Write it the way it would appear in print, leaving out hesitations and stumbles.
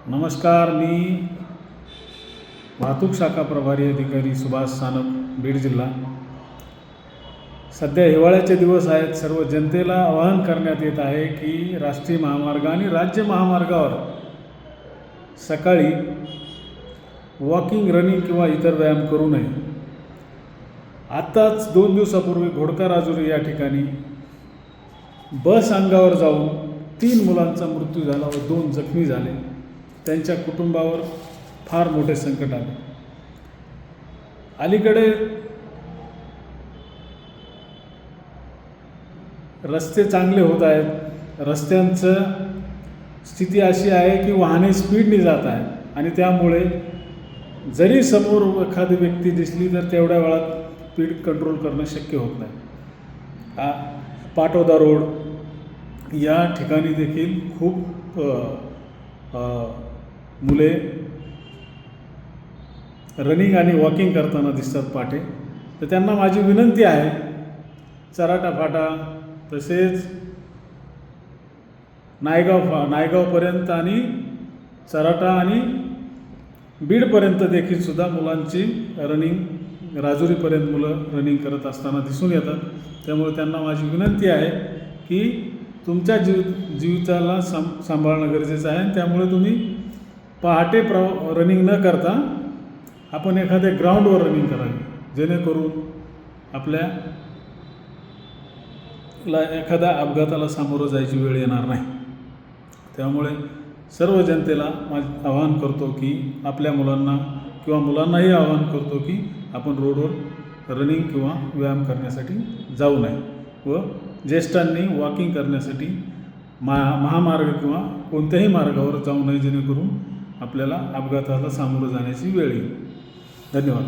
नमस्कार. मी वाहतूक शाखा प्रभारी अधिकारी सुभाष सानप, बीड जिल्हा. सध्या हिवाळ्याचे दिवस आहेत. सर्व जनतेला आवाहन करण्यात येत आहे की राष्ट्रीय महामार्ग आणि राज्य महामार्गावर सकाळी वॉकिंग, रनिंग किंवा इतर व्यायाम करू नये. आत्ताच 2 दिवसापूर्वी घोडका राजुरी या ठिकाणी बस अंगावर जाऊन 3 मुलांचा मृत्यू झाला व 2 जखमी झाले. त्यांच्या कुटुंबावर फार मोठे संकट आले. अलीकडे रस्ते चांगले होत आहेत. रस्त्यांचं स्थिती अशी आहे की वाहने स्पीडने जात आहेत आणि त्यामुळे जरी समोर एखादी व्यक्ती दिसली तर तेवढ्या वेळात स्पीड कंट्रोल करणं शक्य होत नाही. पाटोदा रोड या ठिकाणी देखील खूप मुले रनिंग आणि वॉकिंग करताना दिसतात पहाटे. तर त्यांना माझी विनंती आहे, चराटा फाटा तसेच नायगावपर्यंत आणि चराटा आणि बीडपर्यंत देखील सुद्धा मुलांची रनिंग, राजुरीपर्यंत मुलं रनिंग करत असताना दिसून येतात. त्यामुळे त्यांना माझी विनंती आहे की तुमच्या जीविताला सांभाळणं गरजेचं आहे. त्यामुळे तुम्ही पहाटे रनिंग न करता आपण एखाद्या ग्राउंडवर रनिंग करावी, जेणेकरून आपल्याला एखाद्या अपघाताला सामोरं जायची वेळ येणार नाही. त्यामुळे सर्व जनतेला आवाहन करतो की आपल्या मुलांना किंवा मुलांनाही आवाहन करतो की आपण रोडवर रनिंग किंवा व्यायाम करण्यासाठी जाऊ नये व ज्येष्ठांनी वॉकिंग करण्यासाठी महामार्ग किंवा कोणत्याही मार्गावर जाऊ नये, जेणेकरून आपल्याला अपघाताला सामोरं जाण्याची वेळ येईल. धन्यवाद.